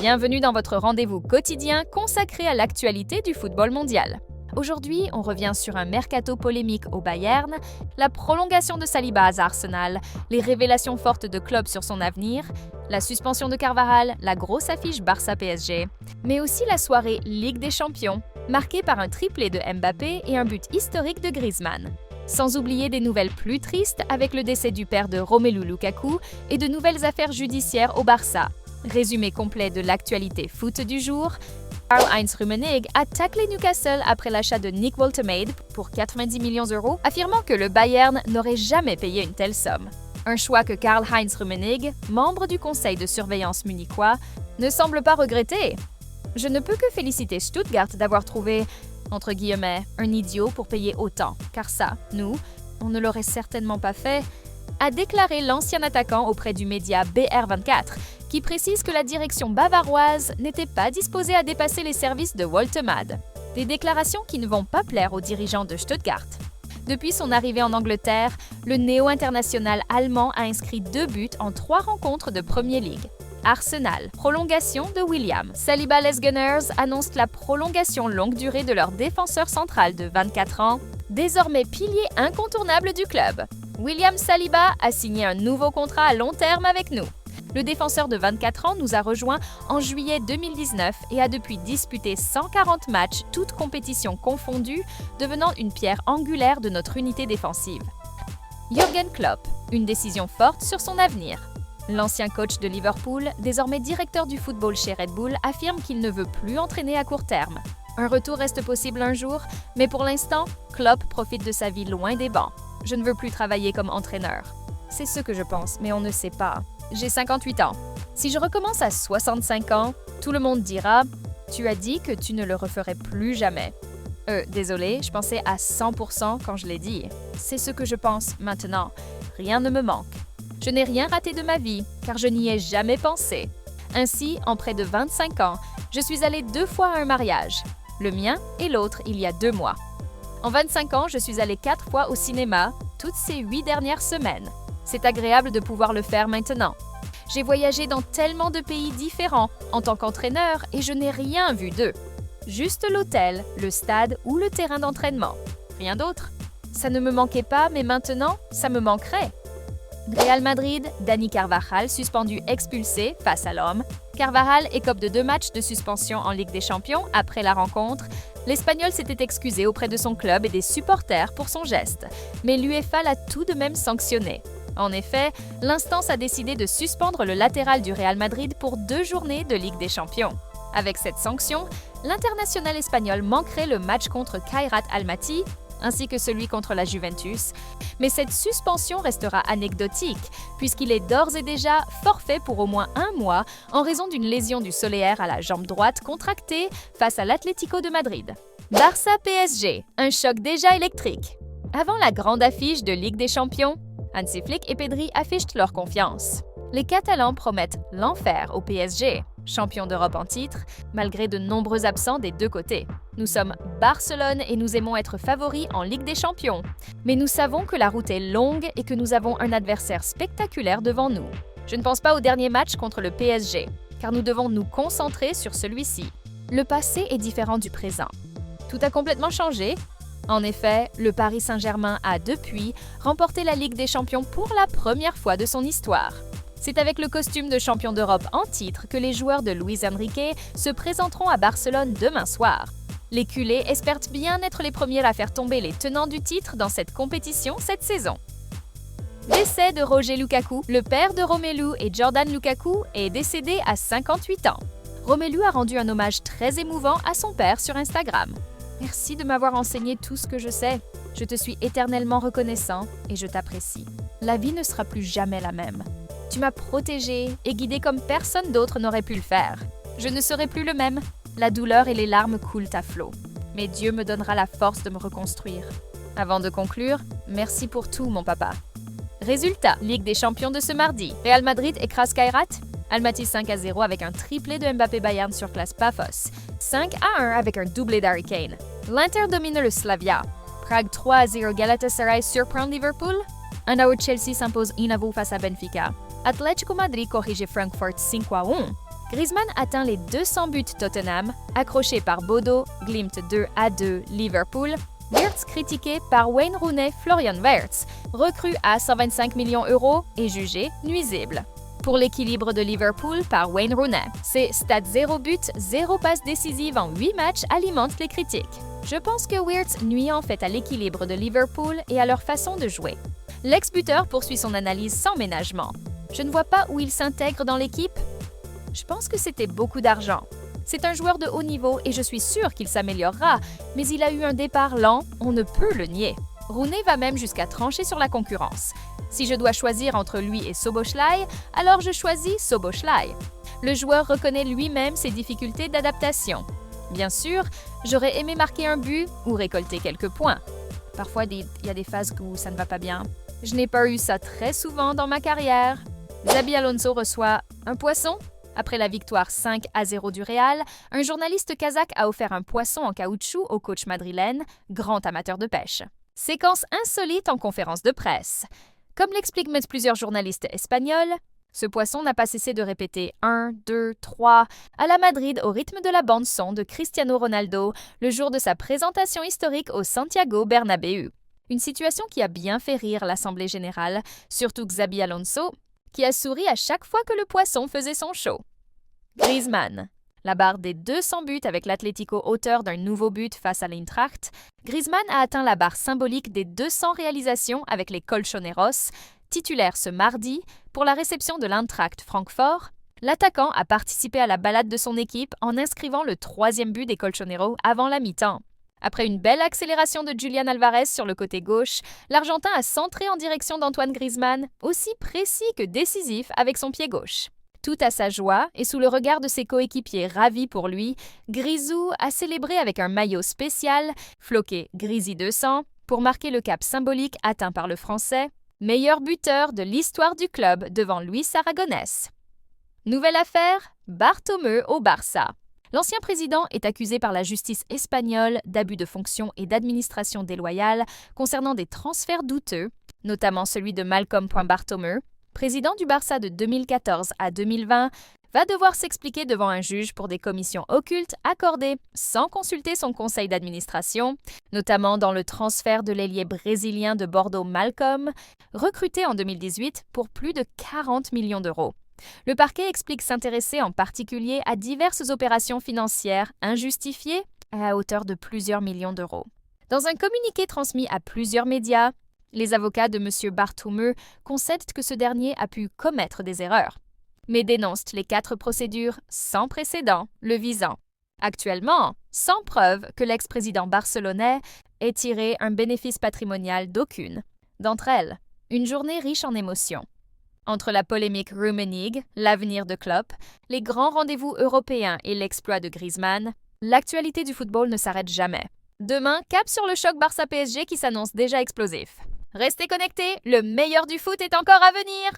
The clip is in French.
Bienvenue dans votre rendez-vous quotidien consacré à l'actualité du football mondial. Aujourd'hui, on revient sur un mercato polémique au Bayern, la prolongation de Saliba à Arsenal, les révélations fortes de Klopp sur son avenir, la suspension de Carvajal, la grosse affiche Barça-PSG, mais aussi la soirée Ligue des Champions, marquée par un triplé de Mbappé et un but historique de Griezmann. Sans oublier des nouvelles plus tristes avec le décès du père de Romelu Lukaku et de nouvelles affaires judiciaires au Barça. Résumé complet de l'actualité foot du jour, Karl-Heinz Rummenigge a taclé Newcastle après l'achat de Nick Woltemade pour 90 millions d'euros, affirmant que le Bayern n'aurait jamais payé une telle somme. Un choix que Karl-Heinz Rummenigge, membre du conseil de surveillance munichois, ne semble pas regretter. Je ne peux que féliciter Stuttgart d'avoir trouvé, entre guillemets, un idiot pour payer autant, car ça, nous, on ne l'aurait certainement pas fait, a déclaré l'ancien attaquant auprès du média BR24, qui précise que la direction bavaroise n'était pas disposée à dépasser les services de Woltemade. Des déclarations qui ne vont pas plaire aux dirigeants de Stuttgart. Depuis son arrivée en Angleterre, le néo-international allemand a inscrit 2 buts en 3 rencontres de Premier League. Arsenal, prolongation de William. Saliba les Gunners annoncent la prolongation longue durée de leur défenseur central de 24 ans, désormais pilier incontournable du club. William Saliba a signé un nouveau contrat à long terme avec nous. Le défenseur de 24 ans nous a rejoints en juillet 2019 et a depuis disputé 140 matchs, toutes compétitions confondues, devenant une pierre angulaire de notre unité défensive. Jürgen Klopp, une décision forte sur son avenir. L'ancien coach de Liverpool, désormais directeur du football chez Red Bull, affirme qu'il ne veut plus entraîner à court terme. Un retour reste possible un jour, mais pour l'instant, Klopp profite de sa vie loin des bancs. Je ne veux plus travailler comme entraîneur. C'est ce que je pense, mais on ne sait pas. J'ai 58 ans. Si je recommence à 65 ans, tout le monde dira « Tu as dit que tu ne le referais plus jamais ». Désolé, je pensais à 100% quand je l'ai dit. C'est ce que je pense maintenant. Rien ne me manque. Je n'ai rien raté de ma vie, car je n'y ai jamais pensé. Ainsi, en près de 25 ans, je suis allée 2 fois à un mariage. Le mien et l'autre il y a 2 mois. En 25 ans, je suis allée 4 fois au cinéma, toutes ces 8 dernières semaines. C'est agréable de pouvoir le faire maintenant. J'ai voyagé dans tellement de pays différents en tant qu'entraîneur et je n'ai rien vu d'eux. Juste l'hôtel, le stade ou le terrain d'entraînement. Rien d'autre. Ça ne me manquait pas, mais maintenant, ça me manquerait. Real Madrid, Dani Carvajal suspendu expulsé face à l'homme. Carvajal écope de 2 matchs de suspension en Ligue des Champions après la rencontre. L'Espagnol s'était excusé auprès de son club et des supporters pour son geste, mais l'UEFA l'a tout de même sanctionné. En effet, l'instance a décidé de suspendre le latéral du Real Madrid pour 2 journées de Ligue des Champions. Avec cette sanction, l'international espagnol manquerait le match contre Kairat Almaty, ainsi que celui contre la Juventus, mais cette suspension restera anecdotique, puisqu'il est d'ores et déjà forfait pour au moins 1 mois en raison d'une lésion du solaire à la jambe droite contractée face à l'Atlético de Madrid. Barça-PSG, un choc déjà électrique. Avant la grande affiche de Ligue des Champions, Hansi Flick et Pedri affichent leur confiance. Les Catalans promettent l'enfer au PSG, champion d'Europe en titre, malgré de nombreux absents des 2 côtés. Nous sommes Barcelone et nous aimons être favoris en Ligue des Champions. Mais nous savons que la route est longue et que nous avons un adversaire spectaculaire devant nous. Je ne pense pas au dernier match contre le PSG, car nous devons nous concentrer sur celui-ci. Le passé est différent du présent. Tout a complètement changé. En effet, le Paris Saint-Germain a depuis remporté la Ligue des Champions pour la première fois de son histoire. C'est avec le costume de champion d'Europe en titre que les joueurs de Luis Enrique se présenteront à Barcelone demain soir. Les culés espèrent bien être les premiers à faire tomber les tenants du titre dans cette compétition cette saison. Décès de Roger Lukaku, le père de Romelu et Jordan Lukaku est décédé à 58 ans. Romelu a rendu un hommage très émouvant à son père sur Instagram. Merci de m'avoir enseigné tout ce que je sais. Je te suis éternellement reconnaissant et je t'apprécie. La vie ne sera plus jamais la même. Tu m'as protégé et guidé comme personne d'autre n'aurait pu le faire. Je ne serai plus le même. La douleur et les larmes coulent à flot. Mais Dieu me donnera la force de me reconstruire. Avant de conclure, merci pour tout, mon papa. Résultat, Ligue des Champions de ce mardi. Real Madrid écrase Kairat. Almaty 5-0 avec un triplé de Mbappé Bayern sur classe Pafos. 5-1 avec un doublé d'Harry Kane. L'Inter domine le Slavia. Prague 3-0 Galatasaray surprend Liverpool. 1-0 Chelsea s'impose 1-0 face à Benfica. Atlético Madrid corrige Francfort 5-1. Griezmann atteint les 200 buts Tottenham, accroché par Bodo, Glimt 2-2, Liverpool. Wirtz critiqué par Wayne Rooney, Florian Wirtz, recru à 125 millions € et jugé nuisible. Pour l'équilibre de Liverpool par Wayne Rooney, ses stats 0 but, 0 passe décisive en 8 matchs alimentent les critiques. Je pense que Wirtz nuit en fait à l'équilibre de Liverpool et à leur façon de jouer. L'ex-buteur poursuit son analyse sans ménagement. Je ne vois pas où il s'intègre dans l'équipe. Je pense que c'était beaucoup d'argent. C'est un joueur de haut niveau et je suis sûr qu'il s'améliorera, mais il a eu un départ lent, on ne peut le nier. Rooney va même jusqu'à trancher sur la concurrence. Si je dois choisir entre lui et Szoboszlai, alors je choisis Szoboszlai. Le joueur reconnaît lui-même ses difficultés d'adaptation. Bien sûr, j'aurais aimé marquer un but ou récolter quelques points. Parfois, il y a des phases où ça ne va pas bien. Je n'ai pas eu ça très souvent dans ma carrière. Xabi Alonso reçoit un poisson. Après la victoire 5-0 du Real, un journaliste kazakh a offert un poisson en caoutchouc au coach madrilène, grand amateur de pêche. Séquence insolite en conférence de presse. Comme l'expliquent plusieurs journalistes espagnols, ce poisson n'a pas cessé de répéter 1, 2, 3 à la Madrid au rythme de la bande-son de Cristiano Ronaldo le jour de sa présentation historique au Santiago Bernabéu. Une situation qui a bien fait rire l'Assemblée générale, surtout Xabi Alonso, qui a souri à chaque fois que le poisson faisait son show. Griezmann. La barre des 200 buts avec l'Atlético auteur d'un nouveau but face à l'Eintracht, Griezmann a atteint la barre symbolique des 200 réalisations avec les Colchoneros. Titulaire ce mardi pour la réception de l'Eintracht Francfort, l'attaquant a participé à la balade de son équipe en inscrivant le 3e but des Colchoneros avant la mi-temps. Après une belle accélération de Julián Álvarez sur le côté gauche, l'Argentin a centré en direction d'Antoine Griezmann, aussi précis que décisif avec son pied gauche. Tout à sa joie et sous le regard de ses coéquipiers ravis pour lui, Grisou a célébré avec un maillot spécial, floqué Grisi 200, pour marquer le cap symbolique atteint par le Français, meilleur buteur de l'histoire du club devant Luis Aragonés. Nouvelle affaire, Bartomeu au Barça. L'ancien président est accusé par la justice espagnole d'abus de fonction et d'administration déloyale concernant des transferts douteux, notamment celui de Malcolm Bartomeu, président du Barça de 2014 à 2020, va devoir s'expliquer devant un juge pour des commissions occultes accordées sans consulter son conseil d'administration, notamment dans le transfert de l'ailier brésilien de Bordeaux Malcolm, recruté en 2018 pour plus de 40 millions d'euros. Le parquet explique s'intéresser en particulier à diverses opérations financières injustifiées à hauteur de plusieurs millions d'euros. Dans un communiqué transmis à plusieurs médias, les avocats de M. Bartomeu concèdent que ce dernier a pu commettre des erreurs, mais dénoncent les 4 procédures sans précédent le visant. Actuellement, sans preuve que l'ex-président barcelonais ait tiré un bénéfice patrimonial d'aucune d'entre elles. Une journée riche en émotions. Entre la polémique Rummenigge, l'avenir de Klopp, les grands rendez-vous européens et l'exploit de Griezmann, l'actualité du football ne s'arrête jamais. Demain, cap sur le choc Barça-PSG qui s'annonce déjà explosif. Restez connectés, le meilleur du foot est encore à venir!